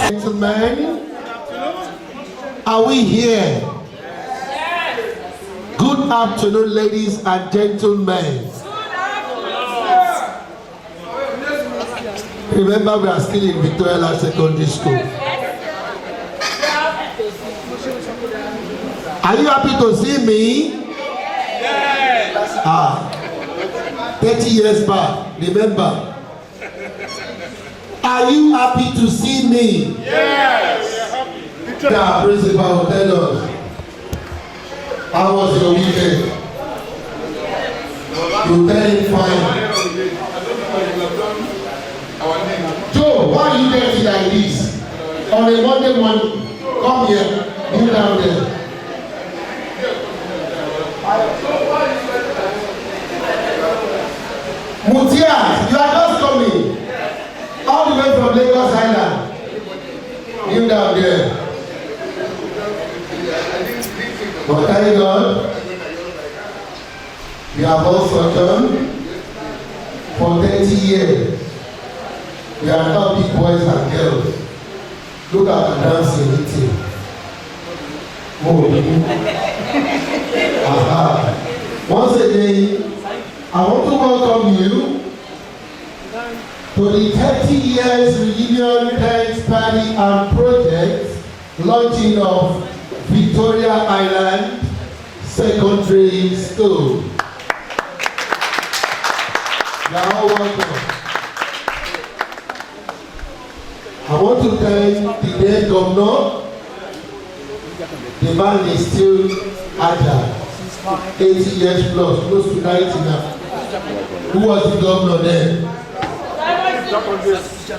Gentlemen, are we here? Good afternoon, ladies and gentlemen. Remember, we are still in Victoria Secondary School. Are you happy to see me? Yes. 30 years back, remember. Are you happy to see me? Yes. The principal will tell us, how was your weekend? You tell him fine. Joe, why are you dirty like this? On a Monday morning, come here, kneel down there. Mutia, you are just coming. All the way from Lagos Island. Kneel down there. But thank God, we have also done for 30 years. We are now big boys and girls. Look at the dancing meeting. Once again, I want to welcome you to the 30 years reunion dance party and project launching of Victoria Island Secondary School. You are all welcome. I want to thank the dead governor. The man is still agile, 80 years plus, close to 90 now. Who was the governor then?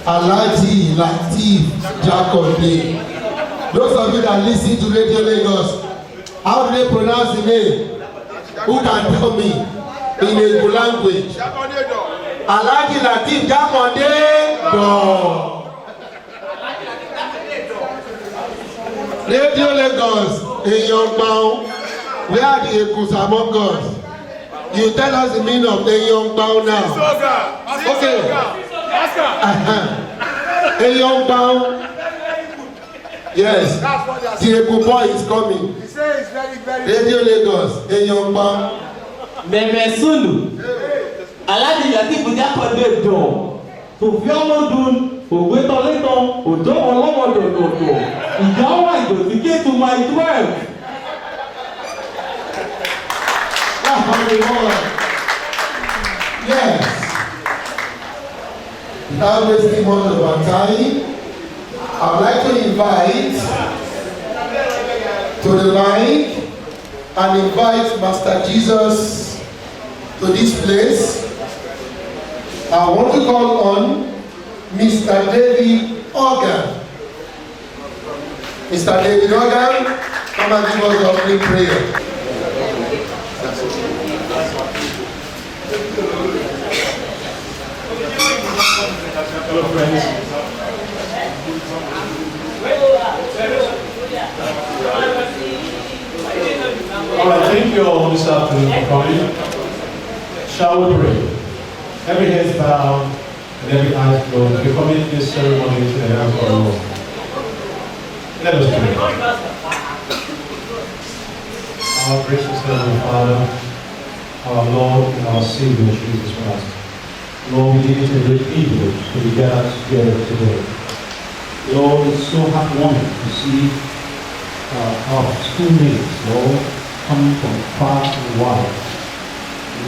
Alhaji Lateef Jakonde. Those of you that listen to Radio Lagos, how do they pronounce the name? Who can tell me in a good language? Alhaji Lateef Jakonde. Radio Lagos, a young man, where are the Ekus among us? You tell us the meaning of a young man now. Okay. A young man. Yes. The Eku boy is coming. Radio Lagos, a young man. Meme Sulu. Alhaji Lateef Jakonde do. To fiọmọ dun, ògbé tọ́létọ́, òjò ọlọ́mọdòdòdò, ìjà wà ìdòsíké to my 12. Yes. Without wasting much of our time, I would like to invite to the mic and invite Master Jesus to this place. I want to call on Mr. David Organ. Mr. David Organ, come and give us the opening prayer. Hello friends. Alright, thank you all this afternoon for coming. Shall we pray? Every head bowed and every eye closed. We commit this ceremony into the hands of the Lord. Let us pray. Our gracious Heavenly Father, our Lord and our Savior Jesus Christ. Lord, we give it a great privilege to be gathered together today. Lord, it's so heartwarming to see our schoolmates, Lord, coming from far and wide.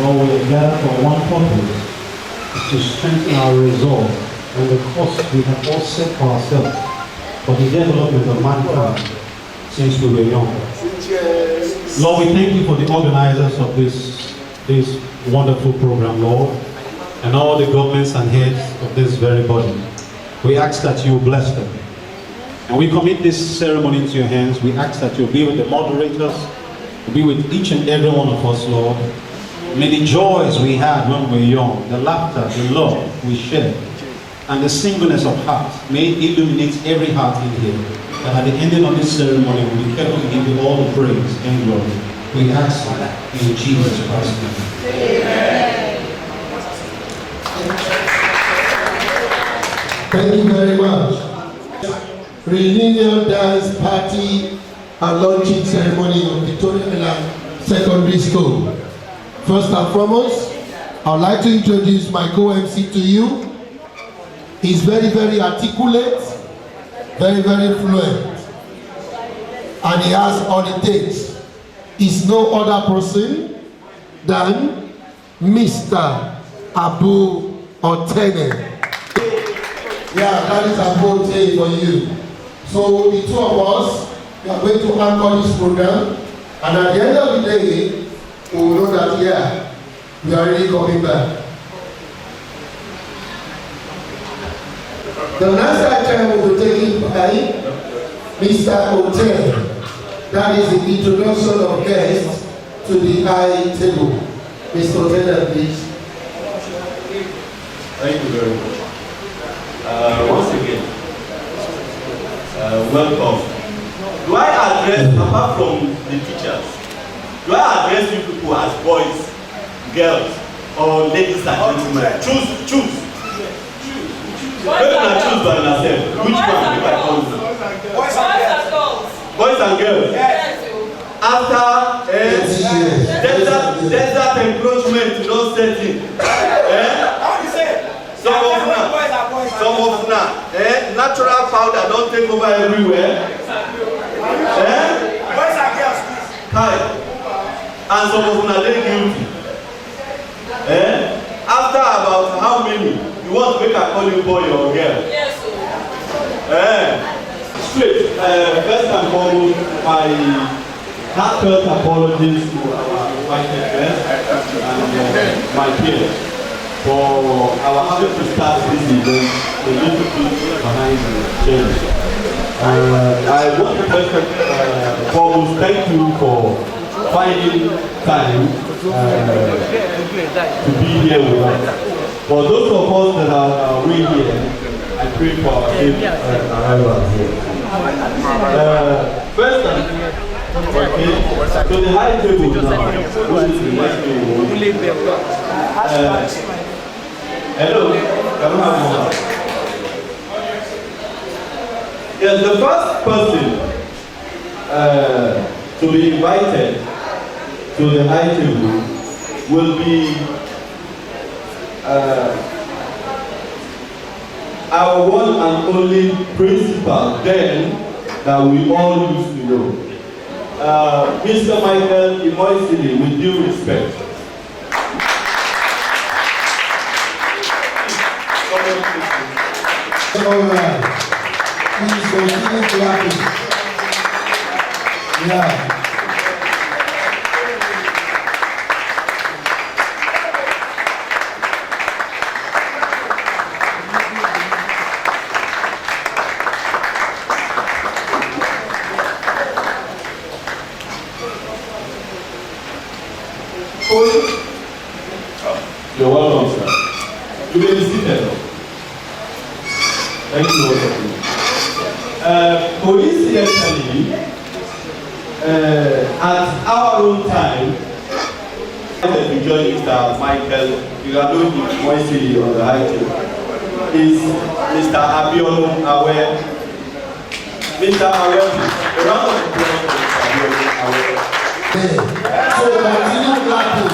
Lord, we are gathered for one purpose, is to strengthen our resolve and the course we have all set for ourselves for the development of mankind since we were young. Lord, we thank you for the organizers of this wonderful program, Lord, and all the governments and heads of this very body. We ask that you bless them. And we commit this ceremony into your hands. We ask that you'll be with the moderators, you'll be with each and every one of us, Lord. May the joys we had when we were young, the laughter, the love we shared, and the singleness of heart, may it illuminate every heart in here. That at the ending of this ceremony, we'll be careful to give you all the praise and glory. We ask that in Jesus Christ's name. Amen. Thank you very much. Reunion dance party and launching ceremony of Victoria Island Secondary School. First and foremost, I would like to introduce my co-MC to you. He's very, very articulate, very, very fluent, and he has all it takes. He's no other person than Mr. Abu Otene. Yeah, that is Abu Otene for you. So the two of us, we are going to anchor this program, and at the end of the day, we will know that, yeah, we are really coming back. The next item will be taken by Mr. Otene. That is the introduction of guests to the high table. Mr. Otene, please. Thank you very much. Once again, welcome. Do I address, apart from the teachers, do I address you people as boys, girls, or ladies and gentlemen? Choose. Let me choose by myself. Which one do I call you? Boys and girls. Yes. After desert encroachment, you don't set in. Some of now, natural powder don't take over everywhere. Boys and girls, Hi. And some of them are very guilty. After about how many? You want to make a call you boy or girl? yes, Straight. First and foremost, my heartfelt apologies to our invited guests and my peers for our having to start this event a little bit behind the scenes. I want to first and foremost thank you for finding time to be here with us. For those of us that are way here, I pray for our safe arrival here. First, to the high table now, which is the next table. Hello, yes, the first person to be invited to the high table will be our one and only principal then that we all used to know. Mr. Michael Imoisili, with due respect. All right. Please continue clapping. Yeah. You're welcome, sir. You may be seated. Thank you, all of you. Coincidentally, at our own time, we joined Mr. Michael Imoisili on the high table is Mr. Abiodun Awe. Mr. Awe, a round of applause for Mr. Abiodun Awe. So continue clapping.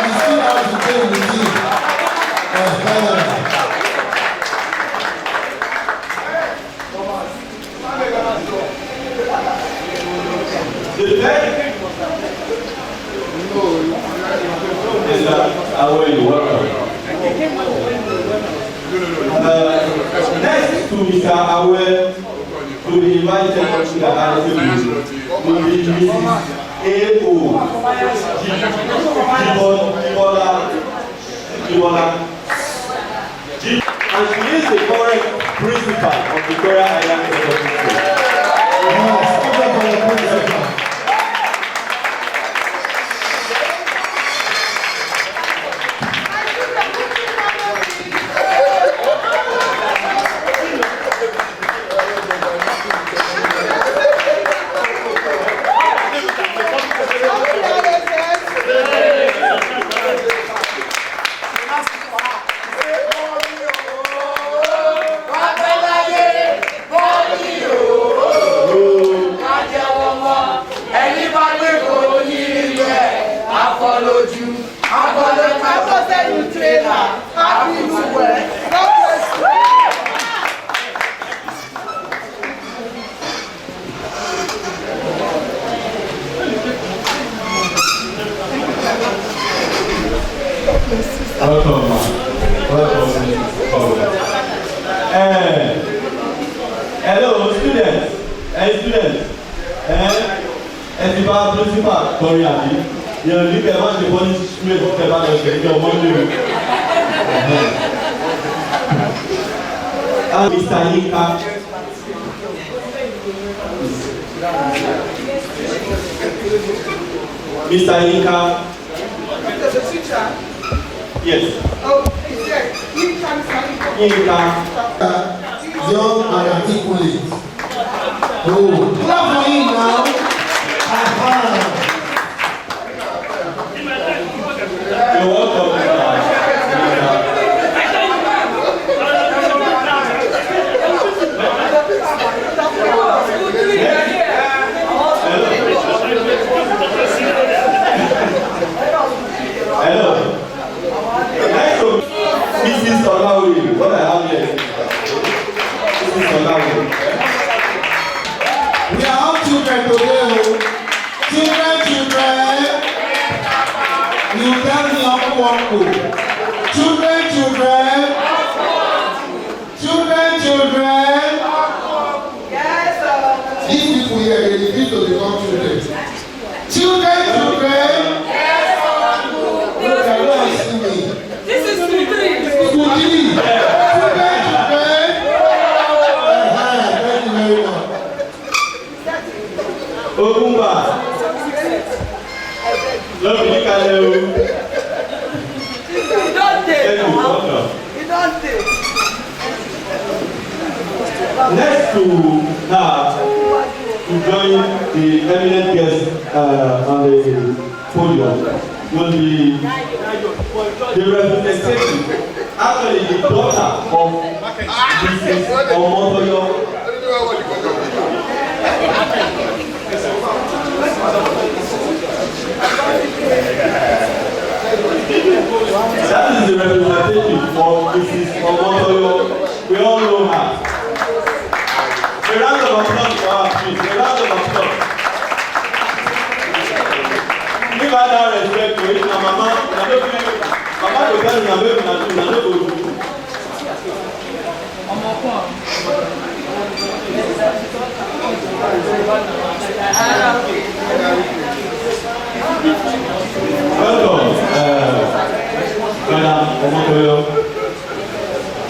You still have to play with you. The third is Awe, welcome. Next to Mr. Awe, to be invited to the high table will be Mrs. A.O. Jibola. And she is the current principal of Victoria Island Secondary School. Yes, give up for the principal. Hello, students. Hey, students. Principal, sorry, Abby. You know, you can watch the body straight up the back of your money. And Mr. Yinka. Mr. Yinka. Yes. Oh, is there? Yinka. Young and articulate. Oh, clap for him now. You're welcome. Hello. Next to Mrs. Olawi. What I have here? Mrs. Olawi. We are all children today. Children. You tell me uncle. Children. Yes, These people here, they need to become children. Children. You cannot see me. this is Sudri. Children. Thank you very much. Ogumba. Love you, Kaleo. You don't take. Thank you, welcome. You don't take. Next to her, to join the eminent guest on the podium will be the representative, actually the daughter of Mrs. Omotoyo. That is the representative of Mrs. Omotoyo. We all know her. A round of applause for our please. A round of applause. Give her that respect to it. Now, Mama to tell you, I'm not going to do. Welcome, Madam Omotoyo.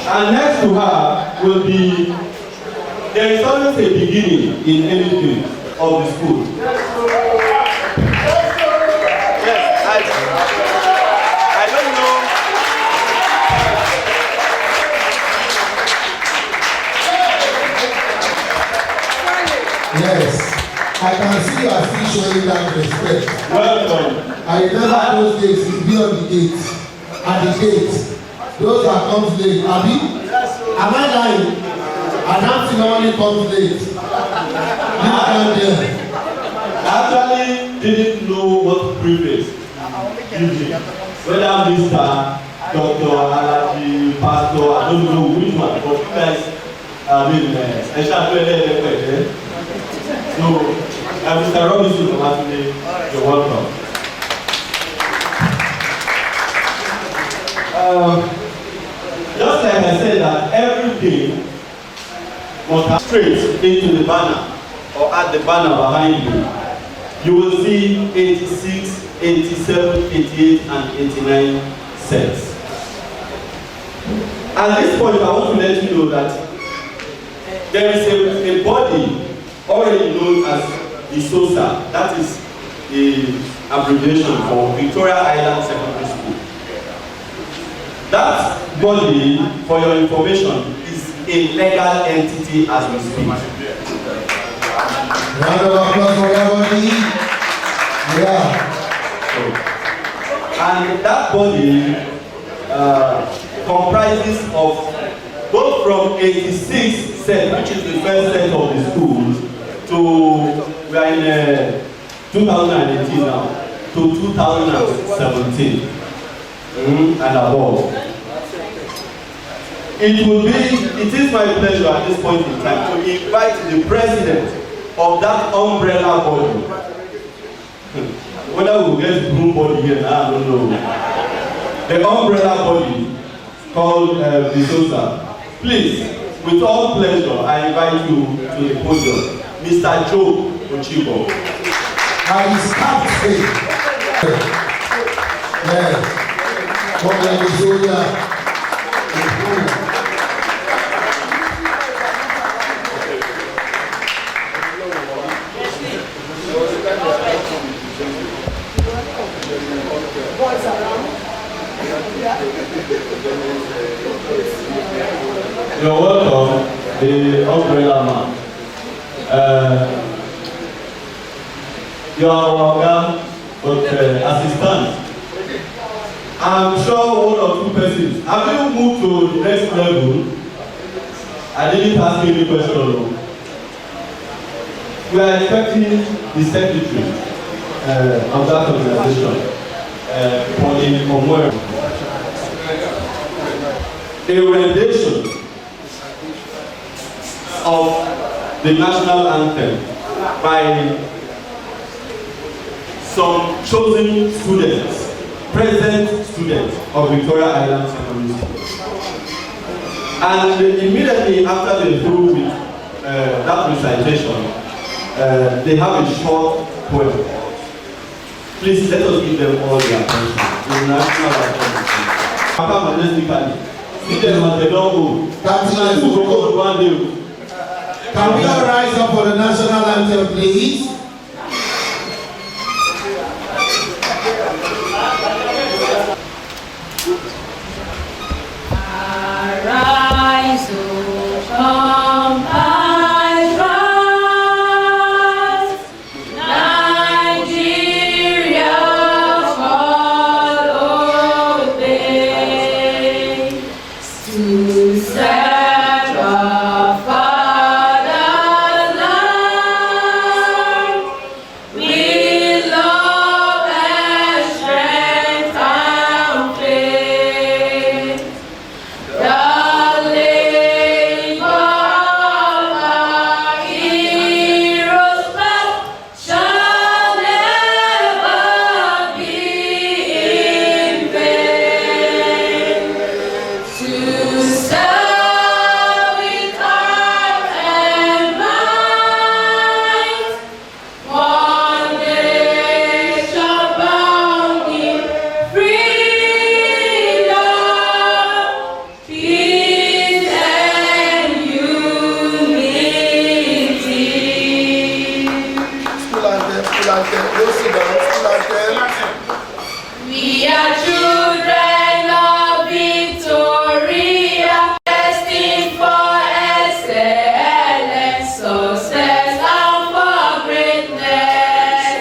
And next to her will be, there is always a beginning in anything of the school. Yes, I don't know. Yes, I can see you are still showing that respect. Welcome. I remember those days, you be on the gate. At the gate, those that come late, Abi? Am I lying? Announcing normally comes late. You stand there. I actually didn't know what preface usually. Whether Mr. Dr. Alaji, Pastor, I don't know which one, but you guys, I mean, so, Mr. Robinson from Atune, you're welcome. Just like I said that everything must have straight into the banner or at the banner behind you. You will see 86, 87, 88 and 89 sets. At this point I want to let you know that there is a body already known as the SOSA, that is the abbreviation for Victoria Island Secondary School. That body, for your information, is a legal entity as we speak. Round of applause for everybody. Yeah. And that body comprises of both from 86 set, which is the first set of the schools, to we are in 2018 now, to 2017 and above. It is my pleasure at this point in time to invite the president of that umbrella body. Whether we will get broom body here now, I don't know. The umbrella body called D'Souza. Please, with all pleasure, I invite you to the podium. Mr. Joe Ochibo. I is captain. Yes. Congratulations. You're welcome, the umbrella man. You are our but assistant. I'm sure one or two persons. Have you moved to the next level? I didn't ask you any question. We are expecting the secretary of that organization, Pauline Omwer, a rendition of the national anthem by some chosen students, present students of Victoria Island Secondary School. And immediately after they through with that recitation, they have a short poem. Please let us give them all the attention. The national anthem. Papa majestically. See them as they don't go. Can we all rise up for the national anthem, please? Arise, O come, I rise, Nigeria follow day, to serve our fatherland, with love and strength and faith. The labor of our heroes past shall never be in vain. To serve with heart and mind, one day shall bound in freedom, peace and unity. School anthem, go sit down, school anthem. We are children of Victoria, destined for excellence, success and for greatness.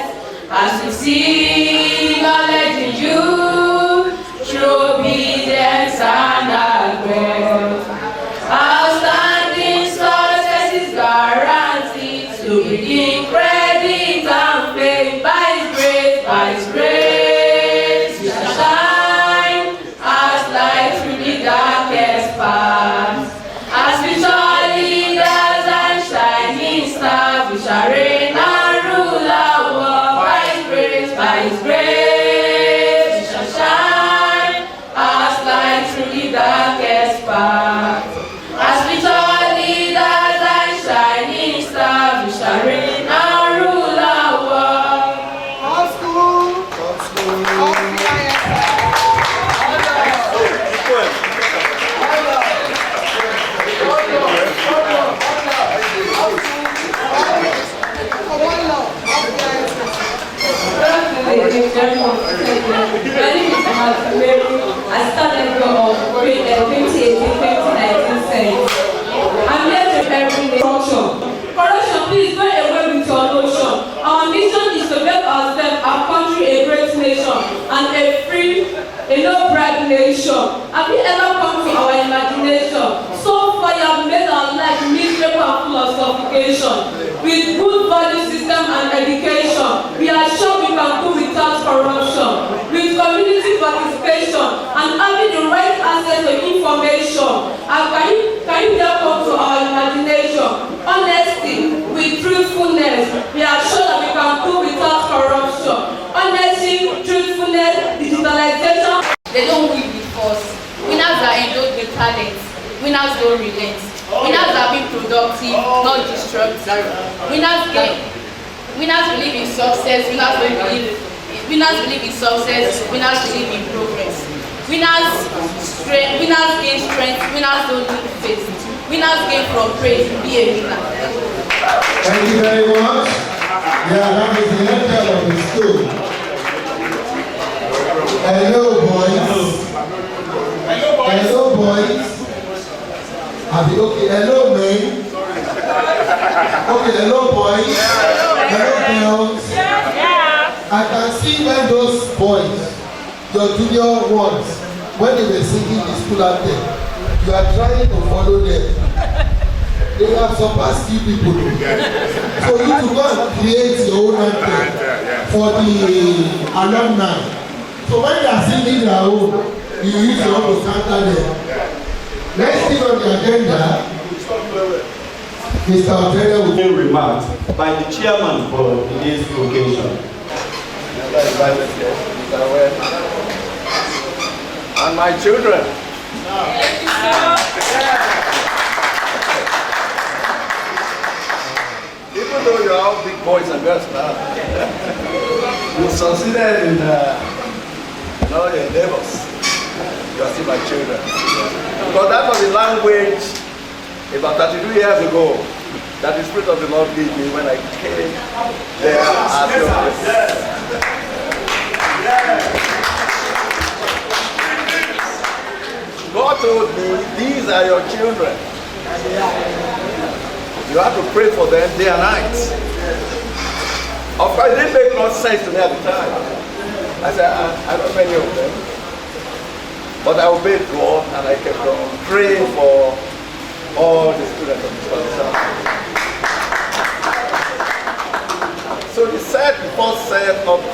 As we see knowledge in you, through obedience and growth, outstanding success is guaranteed to begin credit and faith. By His grace, we shall shine as light through the darkest path. As spiritual leaders and shining stars, we shall reign and rule our world. By His grace, we shall shine as light through the darkest path. As spiritual leaders and shining stars, we shall reign and rule our world. My name is Mary. I started of 2018-2019 sales. I'm here to help in corruption. Corruption, please go away with your notion. Our mission is to make ourselves, our country, a great nation and a free, a no-bribe nation. Have you ever come to our imagination? So far, you have made our life miserable and full of suffocation. With good value system and education, we are sure we can do without corruption. With community participation and having the right access to information, can you help come to our imagination? Honesty, with truthfulness, we are sure that we can do without corruption. Honesty, truthfulness, digitalization. They don't win with us. Winners are enjoyed Winners don't relent. Winners are being productive, not destructive. Winners believe in success. Winners believe in success. Winners believe in progress. Winners gain strength. Winners don't need faith. Winners gain from praise. Be a winner. Thank you very much. Yeah, that is the leader of the school. Hello, boys. Hello, boys. Okay, hello, men. Okay, hello, boys. Hello, girls. I can see when those boys, your junior ones, when they were singing the school anthem, you are trying to follow them. They have surpassed you people. So you to go and create your own anthem for the alumni. So when they are singing their own, you use your own to counter them. Next thing on the agenda, Mr. Otero will be remarked by the chairman for today's occasion. And my children. Even though you're all big boys and girls now, you succeeded in all your endeavors. You are still my children. Because that was the language about 32 years ago that the Spirit of the Lord gave me when I came there as your God told me, these are your children. You have to pray for them day and night. Of course, it didn't make much sense to me at the time. I said, I don't know many of them. But I obeyed God and I kept on praying for all the students of this family. So the first set up to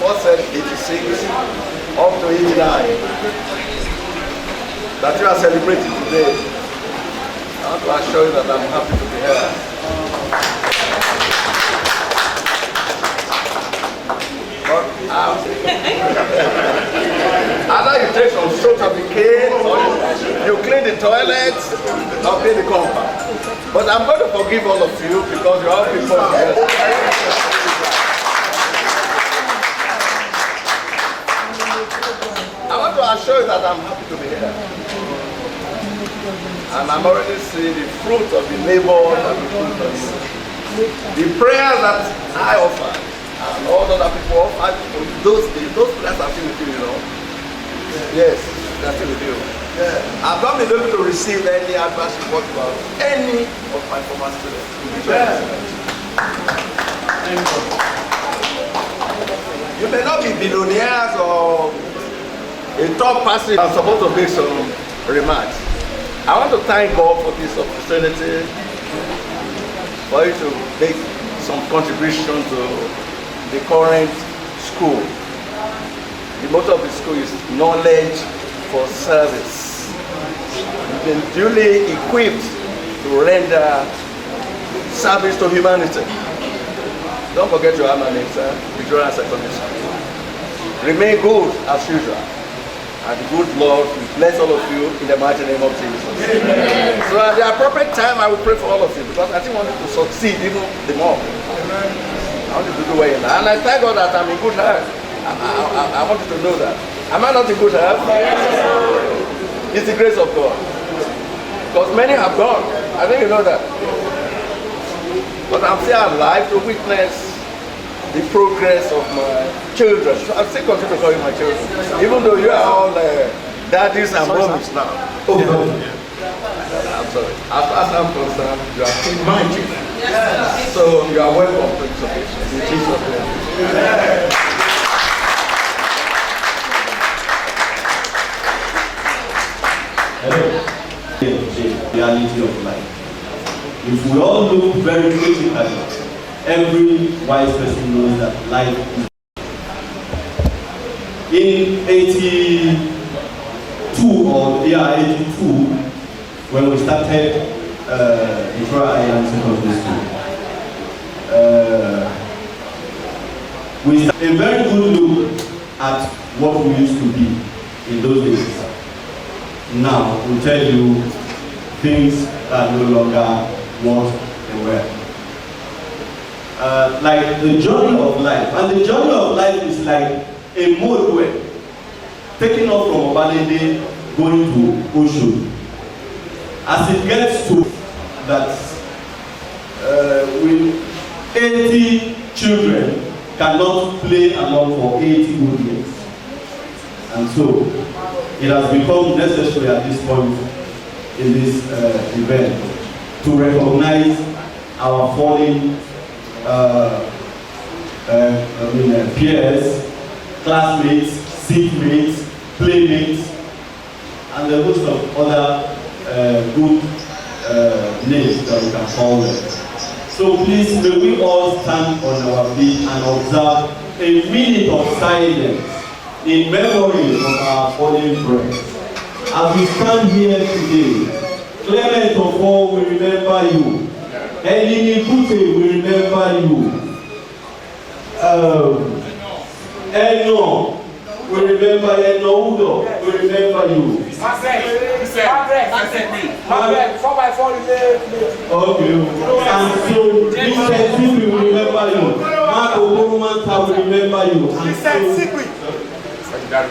86 up to 89 that you are celebrating today. I want to assure you that I'm happy to be here. But either you take some strokes of the cane, or you clean the toilets, or clean the compound. But I'm going to forgive all of you because you're all people together. I want to assure you that I'm happy to be here. And I'm already seeing the fruit of the labor that we put on you. The prayers that I offer and all other people offer, those prayers are still with you, you know. Yes, they're still with you. I've not been able to receive any advice report about any of my former students. You may not be billionaires or a top person. I'm supposed to make some remarks. I want to thank God for this opportunity for you to make some contribution to the current school. The motto of the school is knowledge for service. You've been duly equipped to render service to humanity. Don't forget your alma mater, Victoria Secondary School. Remain good as usual. And the good Lord will bless all of you in the mighty name of Jesus. So at the appropriate time, I will pray for all of you because I think I want you to succeed even the more. I want you to do well in that. And I thank God that I'm in good health. I want you to know that. Am I not in good health? It's the grace of God. Because many have gone. I think you know that. But I'm still alive to witness the progress of my children. So I still continue to call you my children. Even though you are all daddies and mommies now. Oh, no. I'm sorry. As far as I'm concerned, you are still my children. Yes. So you are welcome to this occasion. In Jesus' name. Hello. The reality of life. If we all look very critically, every wise person knows that life is. In 82 when we started Victoria Island Secondary School, we started a very good look at what we used to be in those days. now will tell you things that no longer what they were. Like the journey of life, and the journey of life is like a motorway taking off from Obalende going to Osho. As it gets to that, with 80 children cannot play along for 80 good years, and so it has become necessary at this point in this event to recognize our fallen peers, classmates, seatmates, playmates, and a host of other good names that we can call them. So please, may we all stand on our feet and observe a minute of silence in memory of our fallen friends. As we stand here today, Clement Ofo will remember you. Elini Kute will remember you. Eno will remember you. Eno Udo will remember you. Okay. And so Vincent Sikri will remember you. Mark Okoromanta will remember you. Vincent Sikri.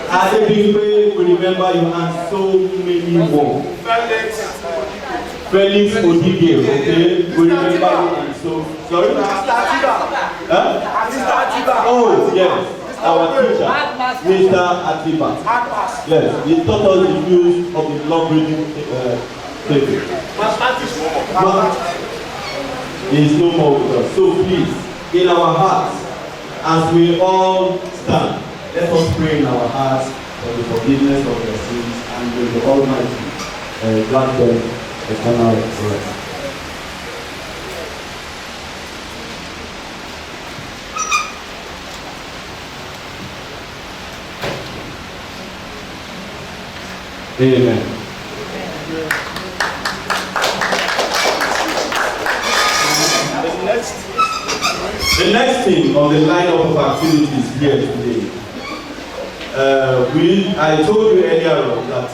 Adebimpe will remember you, and so many more. Felix Odige, okay, will remember you, and so sorry. Oh yes, our teacher, Mr. Atiba. Yes, he taught us the use of the long reading table. He is no more with us. So please, in our hearts, as we all stand, let us pray in our hearts for the forgiveness of their sins, and may the Almighty grant them eternal rest. Amen. The next thing on the lineup of activities here today, I told you earlier on that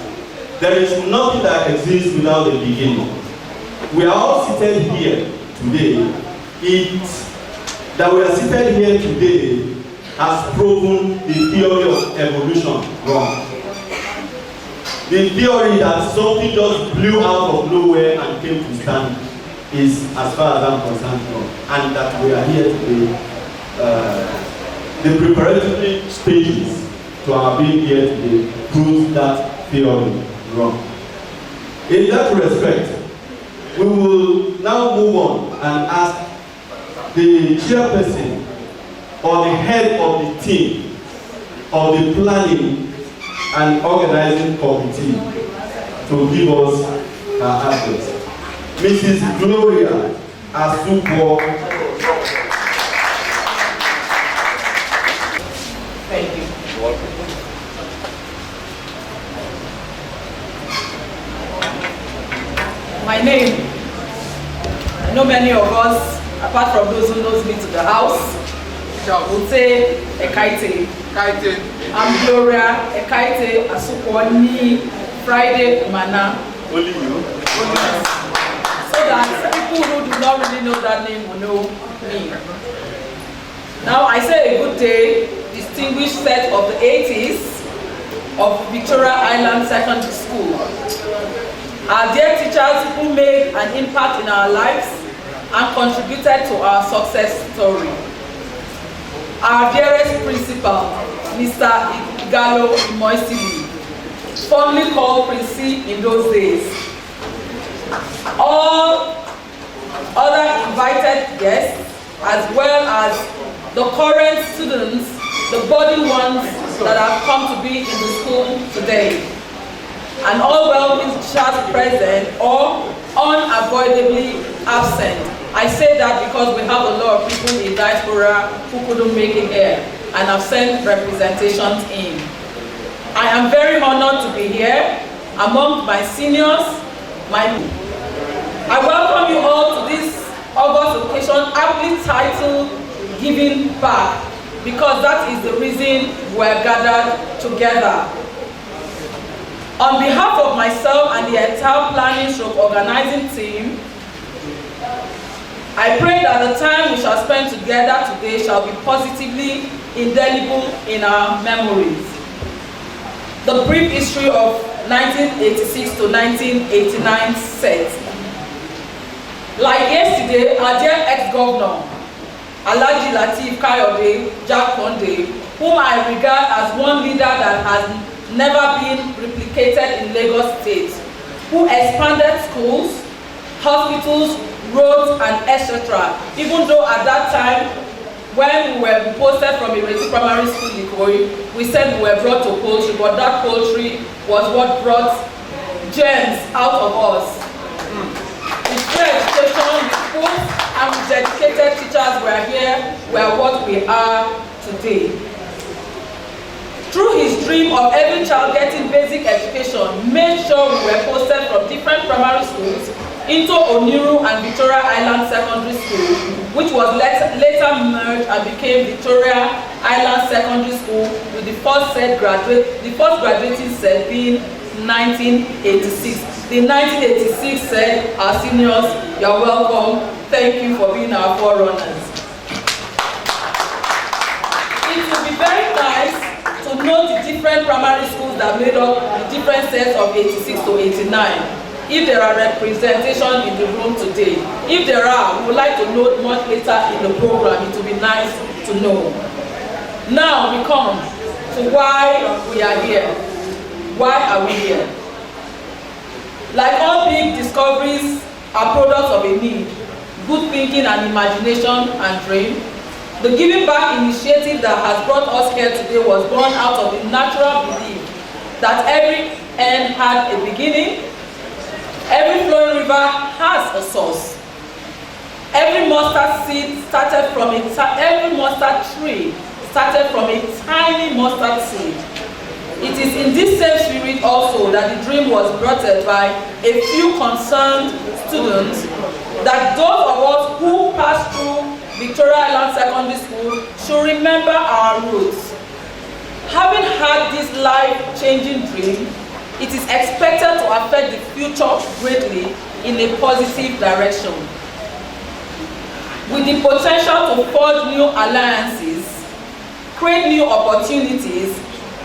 there is nothing that exists without a beginning. We are all seated here today. That we are seated here today has proven the theory of evolution wrong. The theory that something just blew out of nowhere and came to stand is, as far as I'm concerned, wrong. And that we are here today, the preparatory stages to our being here today proves that theory wrong. In that respect, we will now move on and ask the chairperson or the head of the team of the planning and organizing committee to give us her address. Mrs. Gloria Asupo. Thank you. My name, I know many of us, apart from those who knows me to the house, would say Ekaite. I'm Gloria Ekaite Asukwani Friday Mana. Only you? So that people who do not really know that name will know me. Now I say a good day, distinguished set of the 80s of Victoria Island Secondary School. Our dear teachers who made an impact in our lives and contributed to our success story. Our dearest principal, Mr. Igalo Moisili, formerly called Princy in those days. All other invited guests, as well as the current students, the budding ones that have come to be in the school today, and all well-wishers present or unavoidably absent. I say that because we have a lot of people in diaspora who couldn't make it here and have sent representations in. I am very honored to be here among my seniors. I welcome you all to this August occasion, aptly titled Giving Back, because that is the reason we're gathered together. On behalf of myself and the entire planning/organizing team, I pray that the time we shall spend together today shall be positively indelible in our memories. The brief history of 1986 to 1989 set. Like yesterday, our dear ex-governor, Alhaji Lateef Kayode Jakonde, whom I regard as one leader that has never been replicated in Lagos State, who expanded schools, hospitals, roads, and etc. Even though at that time, when we were posted from Ireti Primary School in Ikoyi, we said we were brought to poultry, but that poultry was what brought gems out of us. With free education, with schools, and with dedicated teachers, we are here, we are what we are today. Through his dream of every child getting basic education, made sure we were posted from different primary schools into Oniru and Victoria Island Secondary School, which was later merged and became Victoria Island Secondary School, with the first graduating set being 1986. The 1986 said, our seniors, you're welcome. Thank you for being our forerunners. It would be very nice to know the different primary schools that made up the different sets of 86 to 89. If there are representation in the room today. If there are, we would like to know much later in the program. It would be nice to know. Now we come to why we are here. Why are we here? Like all big discoveries are products of a need, good thinking and imagination and dream. The Giving Back initiative that has brought us here today was born out of the natural belief that every end had a beginning, every flowing river has a source. Every mustard seed started from every mustard tree started from a tiny mustard seed. It is in this same spirit also that the dream was brought by a few concerned students that those of us who passed through Victoria Island Secondary School should remember our roots. Having had this life-changing dream, it is expected to affect the future greatly in a positive direction. With the potential to forge new alliances, create new opportunities,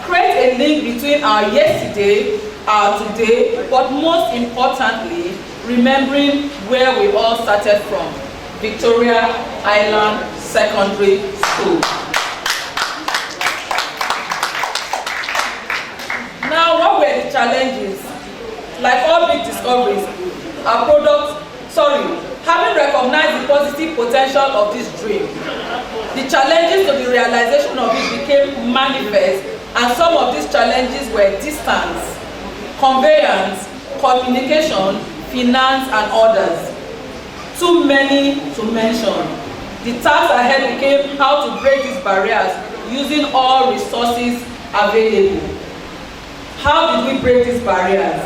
create a link between our yesterday, our today, but most importantly, remembering where we all started from, Victoria Island Secondary School. Now, what were the challenges? Like all big discoveries, having recognized the positive potential of this dream, the challenges to the realization of it became manifest, and some of these challenges were distance, conveyance, communication, finance, and others. Too many to mention. The task ahead became how to break these barriers using all resources available. How did we break these barriers?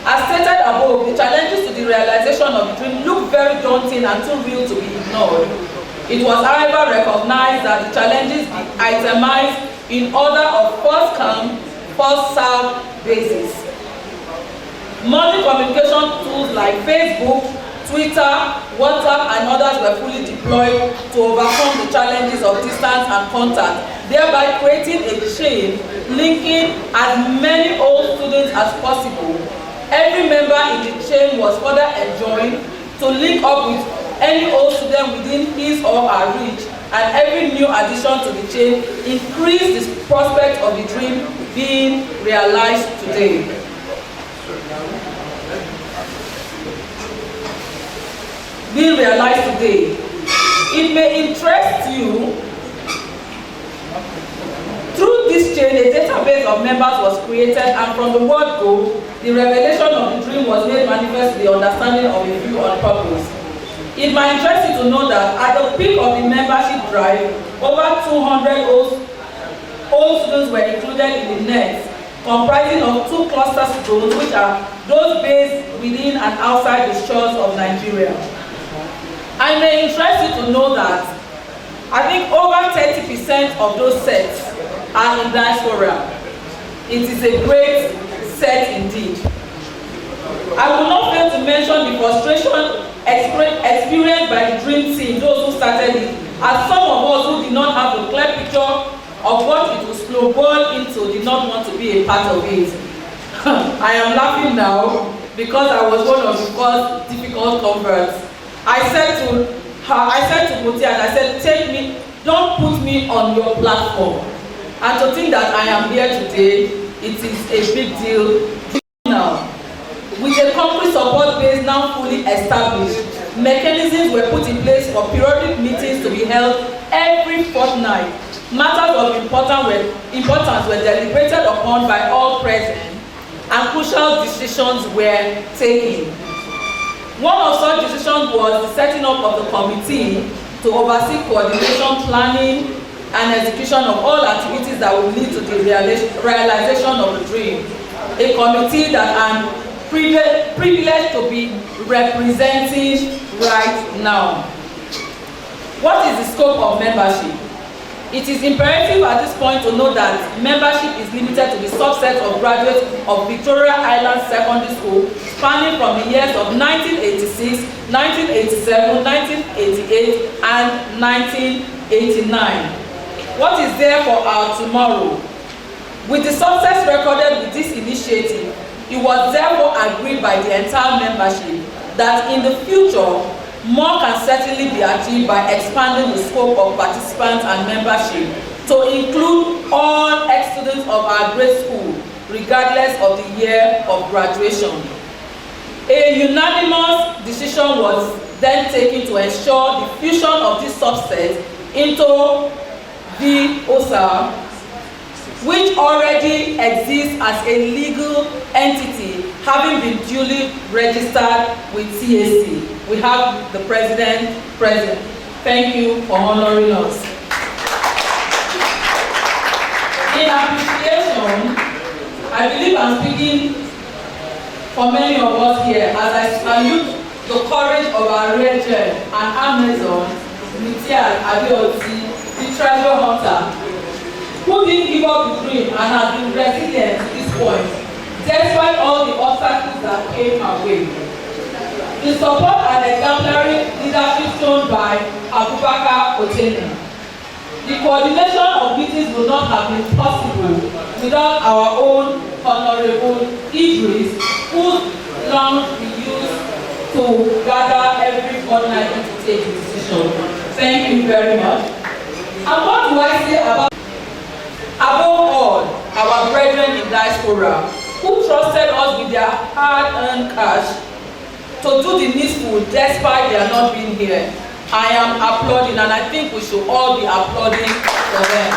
As stated above, the challenges to the realization of the dream look very daunting and too real to be ignored. It was, however, recognized that the challenges be itemized in order of first come, first served basis. Modern communication tools like Facebook, Twitter, WhatsApp, and others were fully deployed to overcome the challenges of distance and contact, thereby creating a chain linking as many old students as possible. Every member in the chain was further enjoined to link up with any old student within his or her reach, and every new addition to the chain increased the prospect of the dream being realized today. It may interest you. Through this chain, a database of members was created, and from the word go, the revelation of the dream was made manifest to the understanding of a view on purpose. It might interest you to know that at the peak of the membership drive, over 200 old students were included in the net, comprising of 2 cluster schools, which are those based within and outside the shores of Nigeria. I may interest you to know that I think over 30% of those sets are in diaspora. It is a great set indeed. I will not fail to mention the frustration experienced by the dream team, those who started it, as some of us who did not have a clear picture of what it would snowball into did not want to be a part of it. I am laughing now because I was one of the first difficult converts. I said to Muti, and I said, take me, don't put me on your platform. And to think that I am here today, it is a big deal now. With a concrete support base now fully established, mechanisms were put in place for periodic meetings to be held every fortnight. Matters of importance were deliberated upon by all present, and crucial decisions were taken. One of such decisions was the setting up of the committee to oversee coordination, planning, and execution of all activities that would lead to the realization of the dream. A committee that I'm privileged to be representing right now. What is the scope of membership? It is imperative at this point to know that membership is limited to the subset of graduates of Victoria Island Secondary School spanning from the years of 1986, 1987, 1988, and 1989. What is there for our tomorrow? With the success recorded with this initiative, it was therefore agreed by the entire membership that in the future, more can certainly be achieved by expanding the scope of participants and membership to include all ex-students of our grade school, regardless of the year of graduation. A unanimous decision was then taken to ensure the fusion of this subset into the OSA, which already exists as a legal entity, having been duly registered with CAC. We have the president present. Thank you for honoring us. In appreciation, I believe I'm speaking for many of us here as I salute the courage of our Rachel and Amazon, Mitia Adeoti, the treasure hunter, who didn't give up the dream and has been resilient to this point, despite all the obstacles that came her way. The support and exemplary leadership shown by Abubakar Oteni. The coordination of meetings would not have been possible without our own Honorable Idris, whose long we used to gather every fortnight to take a decision. Thank you very much. And what do I say about above all, our brethren in diaspora, who trusted us with their hard-earned cash to do the needful despite their not being here? I am applauding, and I think we should all be applauding for them.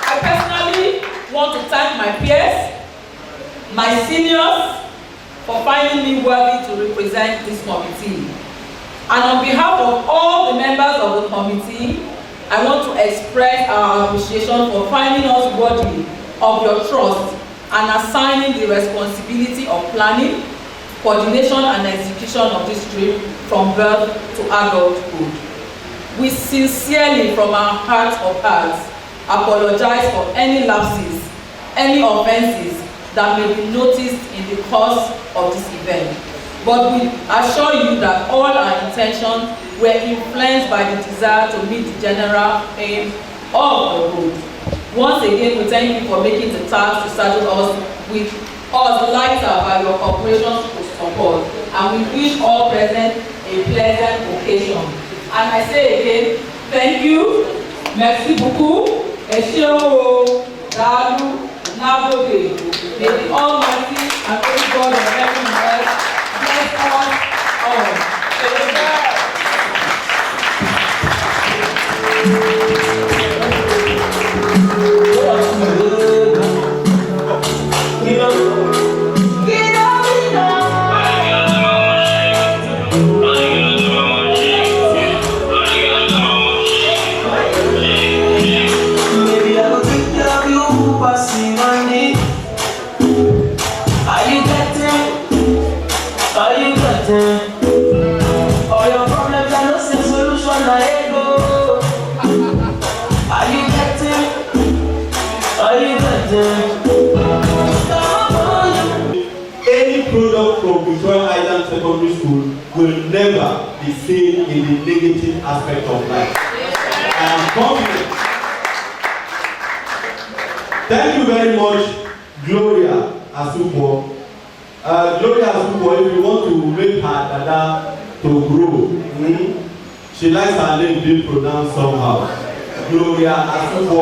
I personally want to thank my peers, my seniors, for finding me worthy to represent this committee. And on behalf of all the members of the committee, I want to express our appreciation for finding us worthy of your trust and assigning the responsibility of planning, coordination and execution of this dream from birth to adulthood. We sincerely, from our heart of hearts, apologize for any lapses, any offenses that may be noticed in the course of this event. But we assure you that all our intentions were influenced by the desire to meet the general aim of the road. Once again, we thank you for making the task to saddle us with us lighter by your cooperation to support. And we wish all present a pleasant occasion. And I say again, thank you, merci beaucoup, Eshiro, Dalu, Nabode. May the Almighty and Holy God of heaven and earth bless us all. I product from Victoria Island Secondary School will never be seen in the negative aspect of life. I am confident. Thank you very much, Gloria Asupo. Gloria Asupo, if you want to make her dada to grow, she likes her name being pronounced somehow. Gloria Asupo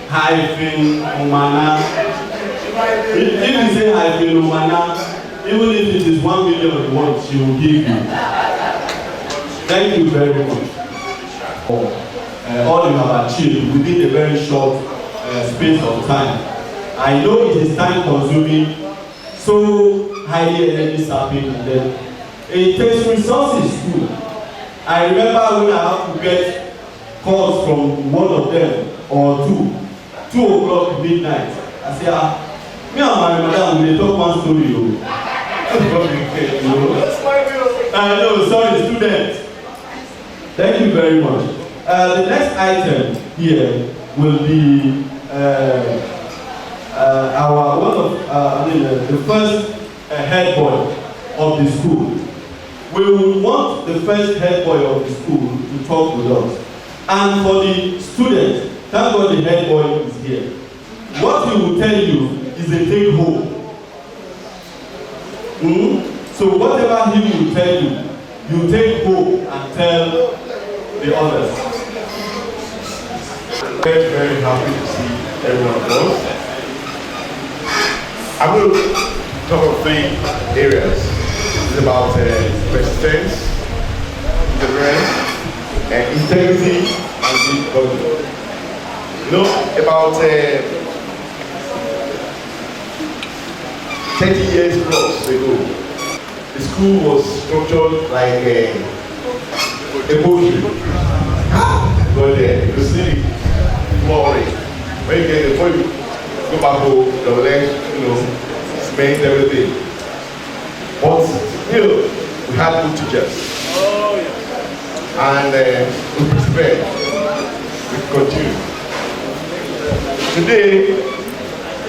hyphen Umana. If you say hyphen Umana, even if it is 1 million you want, she will give you. Thank you very much for all you have achieved within a very short space of time. I know it is time consuming, so highly energy sapping, and then it takes resources too. I remember when I have to get calls from one of them or 2 o'clock midnight. I say, me and my madam, we talk one story. I know, sorry, students. Thank you very much. The next item here will be the first head boy of the school. We will want the first head boy of the school to talk with us. And for the students, thank God the head boy is here. What he will tell you is a take home. So whatever he will tell you, you take home and tell the others. Very, very happy to see everyone of us. I'm going to talk of 3 areas. It's about persistence, perseverance, and integrity and good governance. You know, about 30 years plus ago, the school was structured like a poultry. But you see, glory. When you get before you go back home, your legs, cement, everything. But still, we had good teachers. Oh, yeah. And we persevered. We continue. Today,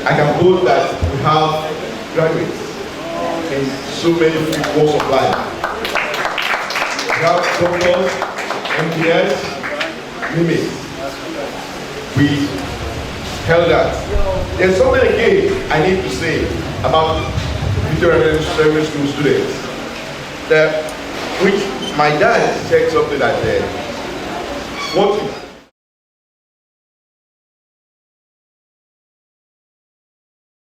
I can boast that we have graduates in so many walks of life. We have doctors, MPS, limits. We held that. There's something again I need to say about Victoria Secondary School students. Which my dad said something that what